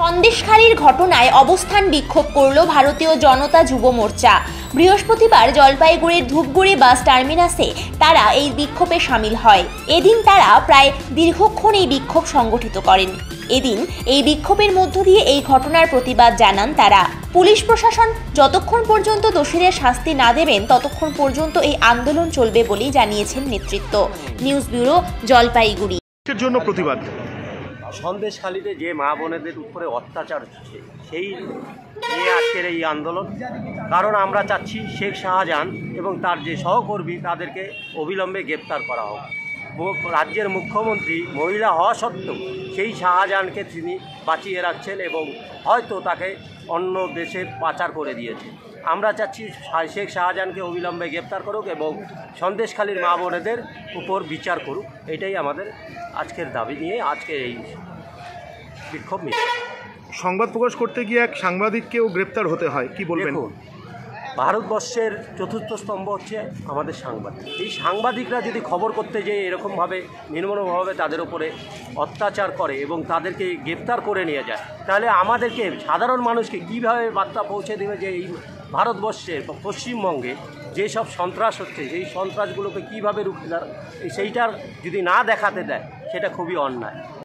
সন্দেশখালীর ঘটনায় অবস্থান বিক্ষোভ করল ভারতীয় জনতা যুব মোর্চা। বৃহস্পতিবার জলপাইগুড়ির ধূপগুড়ি বাস টার্মিনাসে তারা এই বিক্ষোভে সামিল হয়। এদিন তারা প্রায় দীর্ঘক্ষণ এই বিক্ষোভ সংগঠিত করেন। এদিন এই বিক্ষোভের মধ্য দিয়ে এই ঘটনার প্রতিবাদ জানান তারা। পুলিশ প্রশাসন যতক্ষণ পর্যন্ত দোষীদের শাস্তি না দেবেন ততক্ষণ পর্যন্ত এই আন্দোলন চলবে বলেই জানিয়েছেন নেতৃত্ব। News bureau, Jalpaiguri. এর জন্য প্রতিবাদ। সন্দেশখালীতে যে মা বোনেদের উপরে অত্যাচার হচ্ছে সেই নিয়ে আজকের এই আন্দোলন। কারণ আমরা চাচ্ছি শেখ শাহজাহান এবং তার যে সহকর্মী তাদেরকে অবিলম্বে গ্রেপ্তার করা হোক। রাজ্যের মুখ্যমন্ত্রী মহিলা হওয়া সত্ত্বেও সেই শাহজাহানকে তিনি বাঁচিয়ে রাখছেন এবং হয়তো তাকে অন্য দেশে পাচার করে দিয়েছে। আমরা চাচ্ছি শেখ শাহজাহানকে অবিলম্বে গ্রেপ্তার করুক এবং সন্দেশখালীর মা বোনেদের উপর বিচার করুক। এটাই আমাদের আজকের দাবি নিয়ে আজকের এই বিক্ষোভ মিছিল। সংবাদ প্রকাশ করতে গিয়ে এক সাংবাদিককেও গ্রেপ্তার হতে হয়, কি বলবেন? ভারতবর্ষের চতুর্থ স্তম্ভ হচ্ছে আমাদের সাংবাদিক। এই সাংবাদিকরা যদি খবর করতে যেয়ে এরকমভাবে নির্মমভাবে তাদের উপরে অত্যাচার করে এবং তাদেরকে গ্রেপ্তার করে নিয়ে যায়, তাহলে আমাদেরকে সাধারণ মানুষকে কীভাবে বার্তা পৌঁছে দেবে যে এই ভারতবর্ষের পশ্চিমবঙ্গে যেসব সন্ত্রাস হচ্ছে সেই সন্ত্রাসগুলোকে কীভাবে রুখে সেইটার যদি না দেখাতে দেয় সেটা খুবই অন্যায়।